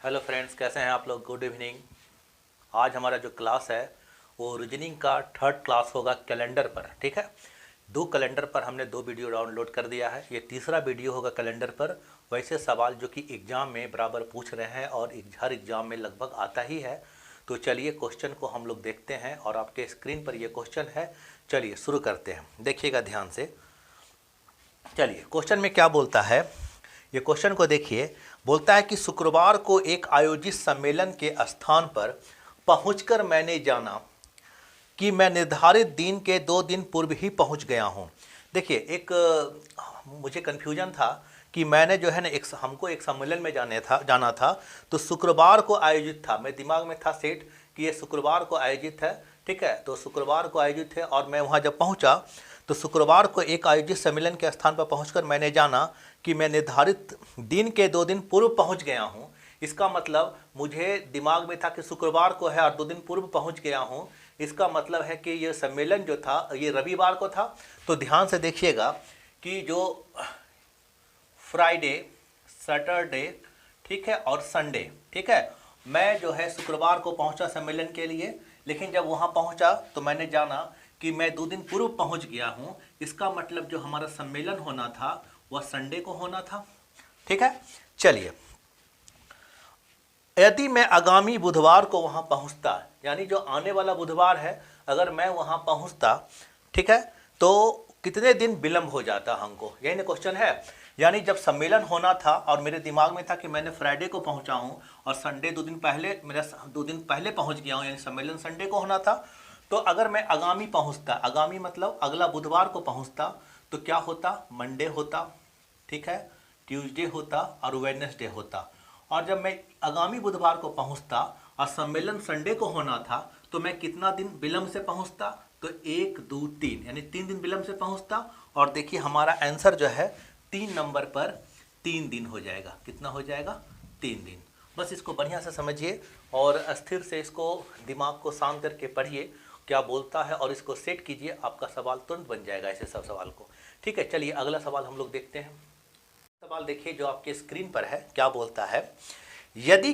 Hello friends, कैसे हैं आप लोग। Good evening. आज हमारा जो क्लास है वो रीजनिंग का थर्ड क्लास होगा कैलेंडर पर। ठीक है, दो कैलेंडर पर हमने दो वीडियो डाउनलोड कर दिया है, ये तीसरा वीडियो होगा कैलेंडर पर। वैसे सवाल जो कि एग्ज़ाम में बराबर पूछ रहे हैं और हर एग्ज़ाम में लगभग आता ही है। तो चलिए क्वेश्चन को हम लोग देखते हैं और आपके स्क्रीन पर ये क्वेश्चन है। चलिए शुरू करते हैं, देखिएगा ध्यान से। चलिए क्वेश्चन में क्या बोलता है, ये क्वेश्चन को देखिए। बोलता है कि शुक्रवार को एक आयोजित सम्मेलन के स्थान पर पहुंचकर मैंने जाना कि मैं निर्धारित दिन के 2 दिन पूर्व ही पहुंच गया हूं। देखिए एक मुझे कन्फ्यूजन था कि मैंने जो है ना हमको एक सम्मेलन में जाना था। तो शुक्रवार को आयोजित था, मेरे दिमाग में था सेट कि ये शुक्रवार को आयोजित है। ठीक है, तो शुक्रवार को आयोजित है और मैं वहाँ जब पहुँचा तो शुक्रवार को एक आयोजित सम्मेलन के स्थान पर पहुंचकर मैंने जाना कि मैं निर्धारित दिन के 2 दिन पूर्व पहुंच गया हूं। इसका मतलब मुझे दिमाग में था कि शुक्रवार को है और 2 दिन पूर्व पहुंच गया हूं। इसका मतलब है कि ये सम्मेलन जो था ये रविवार को था। तो ध्यान से देखिएगा कि जो फ्राइडे, सैटरडे, ठीक है, और संडे, ठीक है, मैं जो है शुक्रवार को पहुंचा सम्मेलन के लिए। लेकिन जब वहां पहुंचा तो मैंने जाना कि मैं 2 दिन पूर्व पहुंच गया हूं। इसका मतलब जो हमारा सम्मेलन होना था वह संडे को होना था। ठीक है, चलिए यदि मैं आगामी बुधवार को वहां पहुंचता, यानी जो आने वाला बुधवार है, अगर मैं वहां पहुंचता, ठीक है, तो कितने दिन विलंब हो जाता हमको, यही ना क्वेश्चन है। यानी जब सम्मेलन होना था और मेरे दिमाग में था कि मैंने फ्राइडे को पहुंचा हूं और संडे 2 दिन पहले, मेरा 2 दिन पहले पहुंच गया हूं, यानी सम्मेलन संडे को होना था। तो अगर मैं आगामी पहुंचता, आगामी मतलब अगला बुधवार को पहुंचता, तो क्या होता, मंडे होता, ठीक है, ट्यूसडे होता और वेडनेसडे होता। और जब मैं आगामी बुधवार को पहुंचता और सम्मेलन संडे को होना था, तो मैं कितना दिन विलंब से पहुंचता, तो 1, 2, 3, यानी 3 दिन विलंब से पहुंचता। और देखिए हमारा आंसर जो है 3 नंबर पर 3 दिन हो जाएगा। कितना हो जाएगा, 3 दिन। बस इसको बढ़िया से समझिए और स्थिर से इसको दिमाग को शांत करके पढ़िए क्या बोलता है और इसको सेट कीजिए, आपका सवाल तुरंत बन जाएगा ऐसे सब सवाल को। ठीक है, चलिए अगला सवाल हम लोग देखते हैं। सवाल देखिए जो आपके स्क्रीन पर है, क्या बोलता है। यदि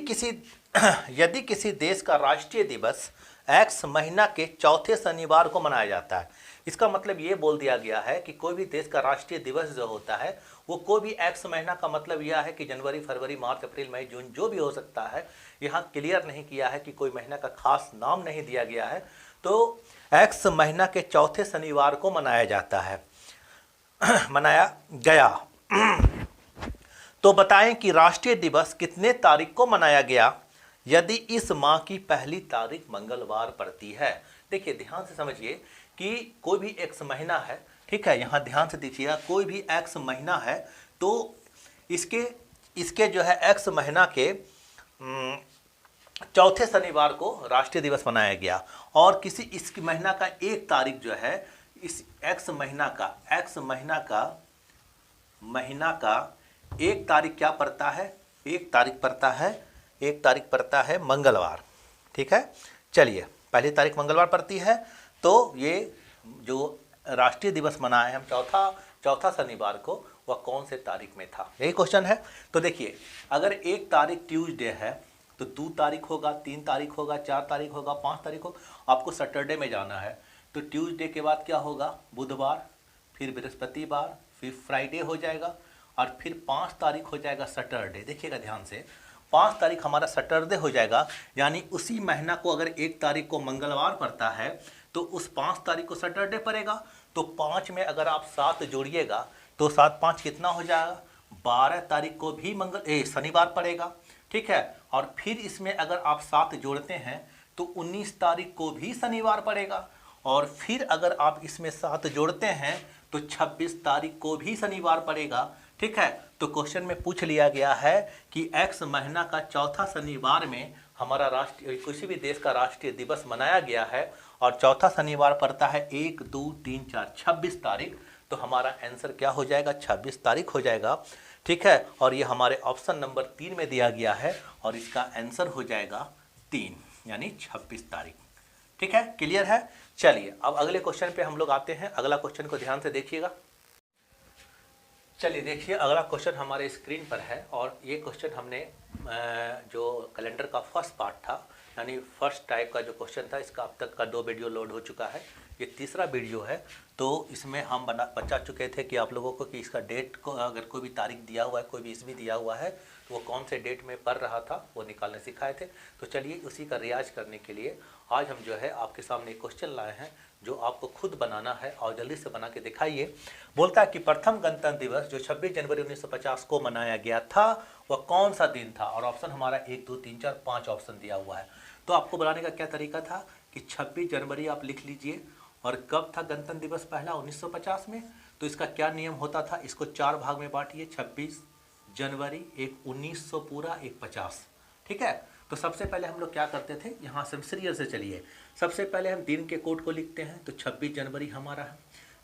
किसी देश का राष्ट्रीय दिवस एक्स महीना के चौथे शनिवार को मनाया जाता है, इसका मतलब ये बोल दिया गया है कि कोई भी देश का राष्ट्रीय दिवस जो होता है वो कोई भी एक्स महीना का मतलब यह है कि जनवरी, फरवरी, मार्च, अप्रैल, मई, जून जो भी हो सकता है। यहाँ क्लियर नहीं किया है कि कोई महीना का खास नाम नहीं दिया गया है। तो एक्स महीना के चौथे शनिवार को मनाया जाता है, मनाया गया। तो बताएं कि राष्ट्रीय दिवस कितने तारीख को मनाया गया यदि इस माह की पहली तारीख मंगलवार पड़ती है। देखिए ध्यान से समझिए कि कोई भी एक्स महीना है, ठीक है, यहाँ ध्यान से देखिएगा, कोई भी एक्स महीना है तो इसके जो है एक्स महीना के चौथे शनिवार को राष्ट्रीय दिवस मनाया गया। और किसी इस महीना का एक तारीख जो है, इस एक्स महीना का एक तारीख क्या पड़ता है, एक तारीख पड़ता है मंगलवार। ठीक है, चलिए पहली तारीख मंगलवार पड़ती है। तो ये जो राष्ट्रीय दिवस मनाए हम चौथा शनिवार को, वह कौन से तारीख में था, यही क्वेश्चन है। तो देखिए अगर एक तारीख ट्यूसडे है तो 2 तारीख होगा, 3 तारीख होगा, 4 तारीख होगा, 5 तारीख होगा। आपको सैटरडे में जाना है तो ट्यूसडे के बाद क्या होगा, बुधवार, फिर बृहस्पतिवार, फिर फ्राइडे हो जाएगा और फिर 5 तारीख हो जाएगा सैटरडे। देखिएगा ध्यान से, 5 तारीख हमारा सैटरडे हो जाएगा। यानी उसी महीना को अगर 1 तारीख को मंगलवार पड़ता है तो उस 5 तारीख को सैटरडे पड़ेगा। तो 5 में अगर आप 7 जोड़िएगा तो 7, 5 कितना हो जाएगा, 12 तारीख को भी शनिवार पड़ेगा। ठीक है, और फिर इसमें अगर आप 7 जोड़ते हैं तो 19 तारीख को भी शनिवार पड़ेगा। और फिर अगर आप इसमें 7 जोड़ते हैं तो 26 तारीख को भी शनिवार पड़ेगा। ठीक है, तो क्वेश्चन में पूछ लिया गया है कि एक्स महीना का चौथा शनिवार में हमारा राष्ट्रीय, किसी भी देश का राष्ट्रीय दिवस मनाया गया है और चौथा शनिवार पड़ता है 1, 2, 3, 4, 26 तारीख। तो हमारा आंसर क्या हो जाएगा, 26 तारीख हो जाएगा। ठीक है, और ये हमारे ऑप्शन नंबर 3 में दिया गया है और इसका आंसर हो जाएगा 3, यानी 26 तारीख। ठीक है, क्लियर है। चलिए अब अगले क्वेश्चन पे हम लोग आते हैं। अगला क्वेश्चन को ध्यान से देखिएगा। चलिए देखिए अगला क्वेश्चन हमारे स्क्रीन पर है और ये क्वेश्चन हमने जो कैलेंडर का फर्स्ट पार्ट था, यानी फर्स्ट टाइप का जो क्वेश्चन था, इसका अब तक का 2 वीडियो लोड हो चुका है, ये तीसरा वीडियो है। तो इसमें हम बता चुके थे कि आप लोगों को कि इसका डेट को अगर कोई भी तारीख दिया हुआ है, कोई भी ईस्वी दिया हुआ है, तो वो कौन से डेट में पढ़ रहा था वो निकालने सिखाए थे। तो चलिए उसी का रियाज करने के लिए आज हम जो है आपके सामने एक क्वेश्चन लाए हैं जो आपको खुद बनाना है और जल्दी से बना के दिखाइए। बोलता है कि प्रथम गणतंत्र दिवस जो 26 जनवरी 1950 को मनाया गया था वह कौन सा दिन था। और ऑप्शन हमारा 1 2 3 4 5 ऑप्शन दिया हुआ है। तो आपको बनाने का क्या तरीका था कि 26 जनवरी आप लिख लीजिए और कब था गणतंत्र दिवस पहला 1950 में। तो इसका क्या नियम होता था, इसको 4 भाग में बांटिए, 26 जनवरी, एक 1900 पूरा, एक 50। ठीक है। तो सबसे पहले हम लोग क्या करते थे, यहाँ से सीरियल से चलिए। सबसे पहले हम दिन के कोड को लिखते हैं। तो 26 जनवरी हमारा है।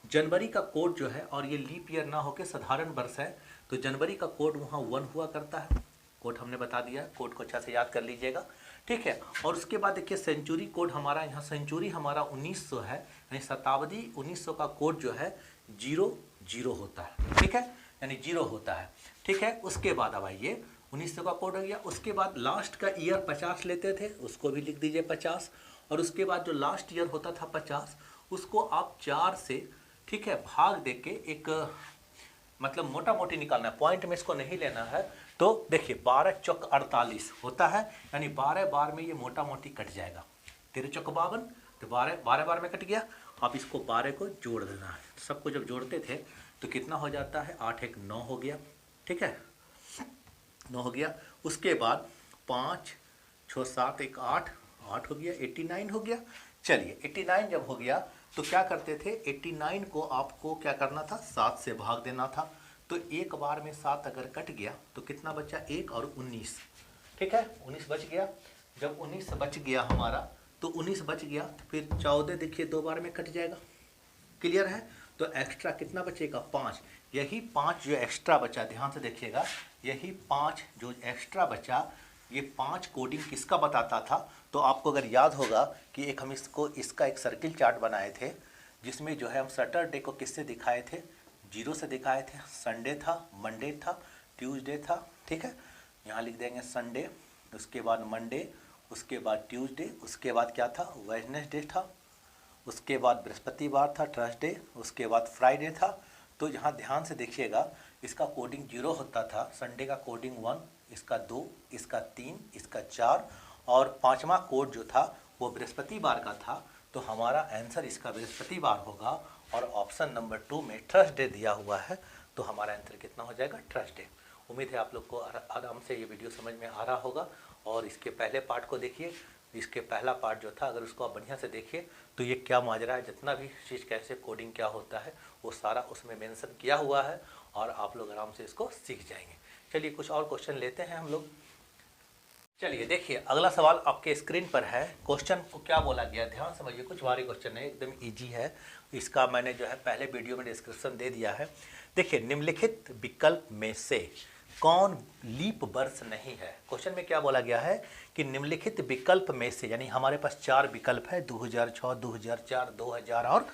जनवरी का कोड जो है, और ये लीप ईयर ना होकर साधारण वर्ष है, तो जनवरी का कोड वहाँ 1 हुआ करता है। कोड हमने बता दिया, कोड को अच्छा से याद कर लीजिएगा। ठीक है। और उसके बाद देखिए सेंचुरी कोड हमारा, यहाँ सेंचुरी हमारा 1900 है, यानी शताब्दी 1900 का कोड जो है 00 होता है। ठीक है, यानी 0 होता है। ठीक है। उसके बाद अब आइए 1900 का कोड हो गया। उसके बाद लास्ट का ईयर 50 लेते थे, उसको भी लिख दीजिए 50। और उसके बाद जो लास्ट ईयर होता था 50, उसको आप 4 से, ठीक है, भाग दे के एक मतलब मोटा मोटी निकालना है, पॉइंट में इसको नहीं लेना है। तो देखिए 12 चौक 48 होता है, यानी 12 बार में ये मोटा मोटी कट जाएगा। 13 चौक 52, तो 12 बार में कट गया। आप इसको 12 को जोड़ देना है। सबको जब जोड़ते थे तो कितना हो जाता है, 8 1 9 हो गया। ठीक है, 9 हो गया। उसके बाद 5 6 7 1 8 8 हो गया, 89 हो गया। चलिए 89 जब हो गया तो क्या करते थे, 89 को आपको क्या करना था, 7 से भाग देना था। तो एक बार में 7 अगर कट गया तो कितना बचा, 1 और 19। ठीक है, 19 बच गया। जब 19 बच गया हमारा, तो 19 बच गया तो फिर 14 देखिए 2 बार में कट जाएगा। क्लियर है। तो एक्स्ट्रा कितना बचेगा, 5। यही 5 जो एक्स्ट्रा बचा, ध्यान से देखिएगा, यही 5 जो एक्स्ट्रा बचा, ये 5 कोडिंग किसका बताता था। तो आपको अगर याद होगा कि एक हम इसका एक सर्किल चार्ट बनाए थे, जिसमें जो है हम सैटरडे को किससे दिखाए थे, 0 से दिखाए थे। संडे था, मंडे था, ट्यूसडे था। ठीक है, यहाँ लिख देंगे संडे, उसके बाद मंडे, उसके बाद ट्यूसडे, उसके बाद क्या था, वेडनेसडे था, उसके बाद बृहस्पतिवार था, थर्सडे, उसके बाद फ्राइडे था। तो यहाँ ध्यान से देखिएगा, इसका कोडिंग 0 होता था, संडे का कोडिंग 1, इसका 2, इसका 3, इसका 4, और 5वां कोड जो था वो बृहस्पतिवार का था। तो हमारा आंसर इसका बृहस्पतिवार होगा। और ऑप्शन नंबर 2 में थर्सडे दिया हुआ है, तो हमारा आंसर कितना हो जाएगा, थर्सडे। उम्मीद है आप लोग को आराम से ये वीडियो समझ में आ रहा होगा। और इसके पहले पार्ट को देखिए, इसके पहला पार्ट जो था, अगर उसको आप बढ़िया से देखिए तो ये क्या माजरा है, जितना भी चीज़ कैसे कोडिंग क्या होता है वो सारा उसमें मेंशन किया हुआ है, और आप लोग आराम से इसको सीख जाएंगे। चलिए कुछ और क्वेश्चन लेते हैं हम लोग। चलिए देखिए अगला सवाल आपके स्क्रीन पर है। क्वेश्चन को क्या बोला गया, ध्यान समझिए, कुछ भारी क्वेश्चन है, एकदम इजी है। इसका मैंने जो है पहले वीडियो में डिस्क्रिप्शन दे दिया है। देखिए निम्नलिखित विकल्प में से कौन लीप वर्ष नहीं है। क्वेश्चन में क्या बोला गया है कि निम्नलिखित विकल्प में से, यानी हमारे पास 4 विकल्प है, 2006, 2004, 2000 और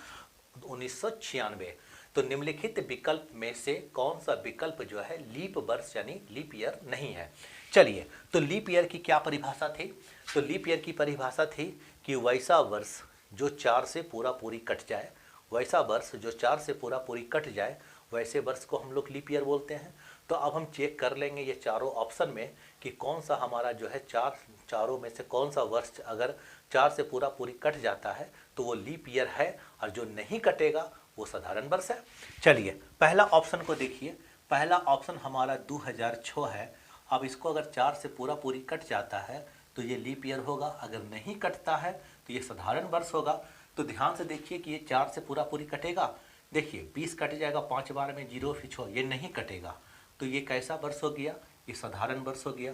1996। तो निम्नलिखित विकल्प में से कौन सा विकल्प जो है लीप वर्ष यानी लीप ईयर नहीं है। चलिए, तो लीप ईयर की क्या परिभाषा थी। तो लीप ईयर की परिभाषा थी कि वैसा वर्ष जो 4 से पूरा पूरी कट जाए, वैसा वर्ष जो 4 से पूरा पूरी कट जाए, वैसे वर्ष को हम लोग लीप ईयर बोलते हैं। तो अब हम चेक कर लेंगे ये चारों ऑप्शन में कि कौन सा हमारा जो है चारों में से कौन सा वर्ष अगर 4 से पूरा पूरी कट जाता है तो वो लीप ईयर है, और जो नहीं कटेगा वो साधारण वर्ष है। चलिए पहला ऑप्शन को देखिए, पहला ऑप्शन हमारा 2006 है। अब इसको अगर 4 से पूरा पूरी कट जाता है तो ये लीप ईयर होगा, अगर नहीं कटता है तो ये साधारण वर्ष होगा। तो ध्यान से देखिए कि ये 4 से पूरा पूरी कटेगा, देखिए 20 कट जाएगा 5 बार में, 0 फिर 6, ये नहीं कटेगा। तो ये कैसा वर्ष हो गया, ये साधारण वर्ष हो गया।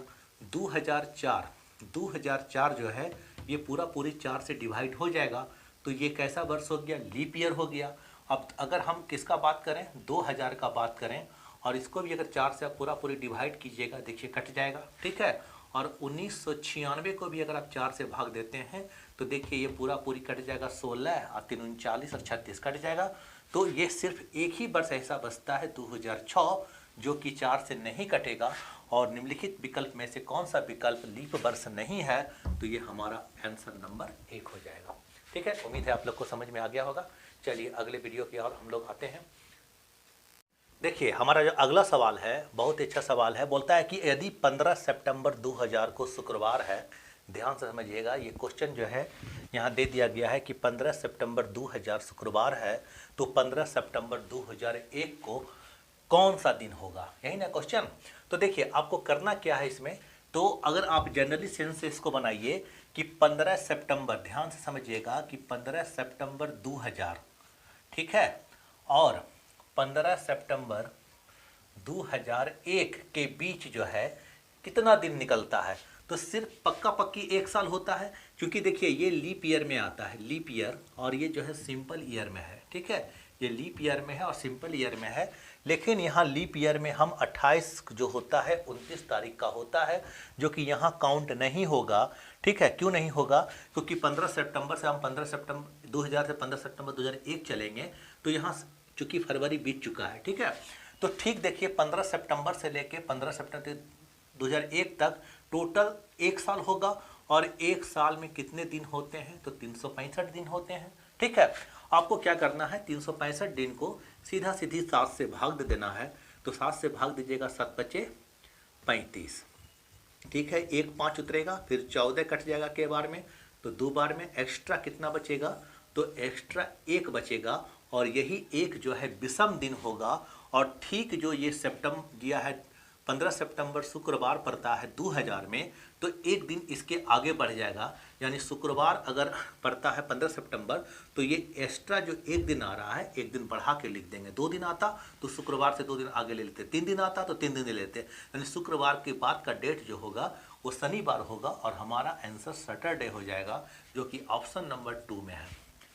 2004 जो है ये पूरा पूरी 4 से डिवाइड हो जाएगा, तो ये कैसा वर्ष हो गया, लीप ईयर हो गया। अब अगर हम किसका बात करें, 2000 का बात करें, और इसको भी अगर 4 से आप पूरा पूरी डिवाइड कीजिएगा, देखिए कट जाएगा। ठीक है, और 1996 को भी अगर आप 4 से भाग देते हैं तो देखिए ये पूरा पूरी कट जाएगा, 16 और 3 39 और 36 कट जाएगा। तो ये सिर्फ एक ही वर्ष ऐसा बचता है 2006 जो कि 4 से नहीं कटेगा, और निम्नलिखित विकल्प में से कौन सा विकल्प लीप वर्ष नहीं है, तो ये हमारा आंसर नंबर 1 हो जाएगा। ठीक है, उम्मीद है आप लोग को समझ में आ गया होगा। चलिए अगले वीडियो की ओर हम लोग आते हैं। देखिए हमारा जो अगला सवाल है बहुत ही अच्छा सवाल है। बोलता है कि यदि 15 सितंबर 2000 को शुक्रवार है, ध्यान से समझिएगा, ये क्वेश्चन जो है यहाँ दे दिया गया है कि 15 सितंबर 2000 शुक्रवार है, तो 15 सितंबर 2001 को कौन सा दिन होगा, यही ना क्वेश्चन। तो देखिए आपको करना क्या है इसमें, तो अगर आप जनरली सेंस से इसको बनाइए कि 15 सितंबर, ध्यान से समझिएगा कि 15 सितंबर 2000, ठीक है, और 15 सितंबर 2001 के बीच जो है कितना दिन निकलता है, तो सिर्फ पक्का पक्की 1 साल होता है, क्योंकि देखिए ये लीप ईयर में आता है, लीप ईयर, और ये जो है सिंपल ईयर में है। ठीक है, ये लीप ईयर में है और सिंपल ईयर में है, लेकिन यहाँ लीप ईयर में हम 28 जो होता है 29 तारीख का होता है, जो कि यहाँ काउंट नहीं होगा। ठीक है, क्यों नहीं होगा, क्योंकि 15 सितंबर से हम 15 सितंबर 2000 से 15 सितंबर 2001 चलेंगे, तो यहाँ चूँकि फरवरी बीत चुका है। ठीक है, तो ठीक देखिए 15 सितंबर से लेके 15 सितंबर 2001 तक टोटल 1 साल होगा, और 1 साल में कितने दिन होते हैं, तो 365 दिन होते हैं। ठीक है, आपको क्या करना है, 365 दिन को सीधा सीधी 7 से भाग दे देना है, तो 7 से भाग दीजिएगा, 7 बचे 35। ठीक है, 1 5 उतरेगा, फिर 14 कट जाएगा के बार में, तो 2 बार में एक्स्ट्रा कितना बचेगा, तो एक्स्ट्रा 1 बचेगा, और यही 1 जो है विषम दिन होगा। और ठीक जो ये सितंबर दिया है 15 सितंबर शुक्रवार पड़ता है 2000 में, तो 1 दिन इसके आगे बढ़ जाएगा, यानी शुक्रवार अगर पड़ता है 15 सितंबर, तो ये एक्स्ट्रा जो 1 दिन आ रहा है 1 दिन बढ़ा के लिख देंगे। 2 दिन आता तो शुक्रवार से 2 दिन आगे ले लेते, 3 दिन आता तो 3 दिन ले लेते, यानी शुक्रवार के बाद का डेट जो होगा वो शनिवार होगा, और हमारा आंसर सैटरडे हो जाएगा, जो कि ऑप्शन नंबर 2 में है।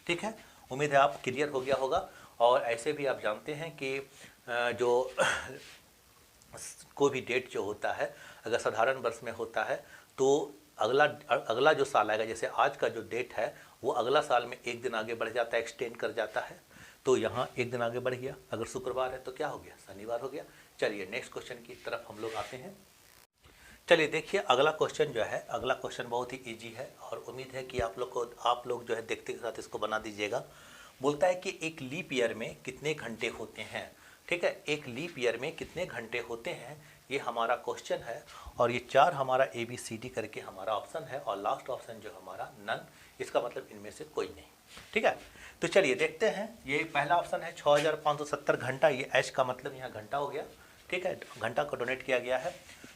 ठीक है, उम्मीद है आप क्लियर हो गया होगा। और ऐसे भी आप जानते हैं कि जो कोई भी डेट जो होता है अगर साधारण वर्ष में होता है, तो अगला जो साल आएगा, जैसे आज का जो डेट है वो अगला साल में 1 दिन आगे बढ़ जाता है, एक्सटेंड कर जाता है, तो यहाँ 1 दिन आगे बढ़ गया। अगर शुक्रवार है तो क्या हो गया, शनिवार हो गया। चलिए नेक्स्ट क्वेश्चन की तरफ हम लोग आते हैं। चलिए देखिए अगला क्वेश्चन जो है, अगला क्वेश्चन बहुत ही ईजी है, और उम्मीद है कि आप लोग जो है देखते के साथ इसको बना दीजिएगा। बोलता है कि एक लीप ईयर में कितने घंटे होते हैं। ठीक है, एक लीप ईयर में कितने घंटे होते हैं, ये हमारा क्वेश्चन है, और ये 4 हमारा ABCD करके हमारा ऑप्शन है, और लास्ट ऑप्शन जो हमारा नन, इसका मतलब इनमें से कोई नहीं। ठीक है, तो चलिए देखते हैं। ये पहला ऑप्शन है 6570 घंटा, ये एच का मतलब यहाँ घंटा हो गया। ठीक है, घंटा को डोनेट किया गया है।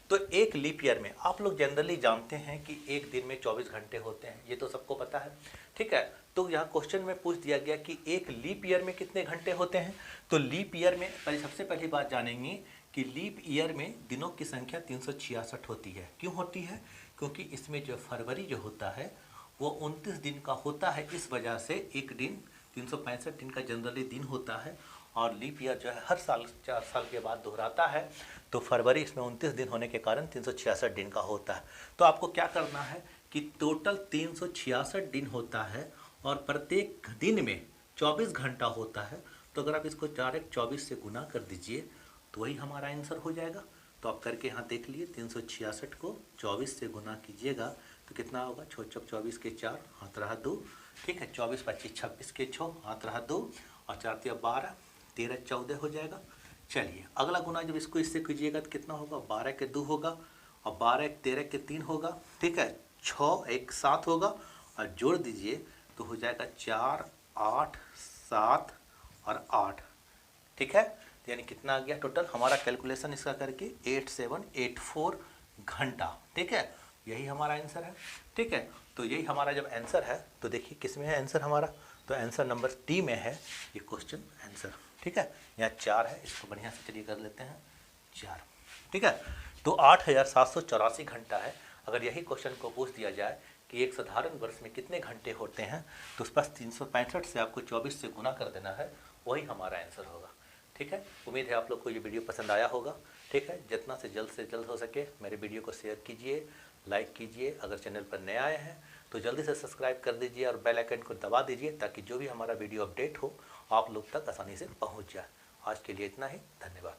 तो एक लीप ईयर में आप लोग जनरली जानते हैं कि एक दिन में 24 घंटे होते हैं, ये तो सबको पता है। ठीक है, तो यहाँ क्वेश्चन में पूछ दिया गया कि एक लीप ईयर में कितने घंटे होते हैं। तो लीप ईयर में सबसे पहली बात जानेंगे कि लीप ईयर में दिनों की संख्या 366 होती है। क्यों होती है, क्योंकि इसमें जो फरवरी जो होता है वो 29 दिन का होता है, इस वजह से एक दिन 365 दिन का जनरली दिन होता है, और लीप ईयर जो है हर साल 4 साल के बाद दोहराता है, तो फरवरी इसमें 29 दिन होने के कारण 366 दिन का होता है। तो आपको क्या करना है कि टोटल 366 दिन होता है, और प्रत्येक दिन में 24 घंटा होता है, तो अगर आप इसको 4×24 से गुना कर दीजिए तो वही हमारा आंसर हो जाएगा। तो आप करके यहाँ देख लिए, 366 को 24 से गुना कीजिएगा तो कितना होगा, 24 के 4 हाथ रहा 2। ठीक है, 24 25 26 के 6 हाथ रहा 2, और 4 12 13 14 हो जाएगा। चलिए अगला गुना जब इसको इससे कीजिएगा तो कितना होगा, 12 के 2 होगा, और 12 1 13 के 3 होगा। ठीक है, 6 1 7 होगा, और जोड़ दीजिए तो हो जाएगा 4 8 7 और 8। ठीक है, यानी कितना आ गया टोटल हमारा कैलकुलेशन इसका करके 8784 घंटा। ठीक है, यही हमारा आंसर है। ठीक है, तो यही हमारा जब आंसर है तो देखिए किस में है आंसर हमारा, तो आंसर नंबर डी में है ये क्वेश्चन आंसर। ठीक है, यहाँ 4 है, इसको बढ़िया से चलिए कर लेते हैं 4। ठीक है, तो 8784 घंटा है। अगर यही क्वेश्चन को पूछ दिया जाए कि एक साधारण वर्ष में कितने घंटे होते हैं, तो उस पर 365 से आपको 24 से गुना कर देना है, वही हमारा आंसर होगा। ठीक है, उम्मीद है आप लोग को ये वीडियो पसंद आया होगा। ठीक है, जितना से जल्द हो सके मेरे वीडियो को शेयर कीजिए, लाइक कीजिए। अगर चैनल पर नए आए हैं तो जल्दी से सब्सक्राइब कर दीजिए और बेल आइकन को दबा दीजिए, ताकि जो भी हमारा वीडियो अपडेट हो आप लोग तक आसानी से पहुंच जाए। आज के लिए इतना ही, धन्यवाद।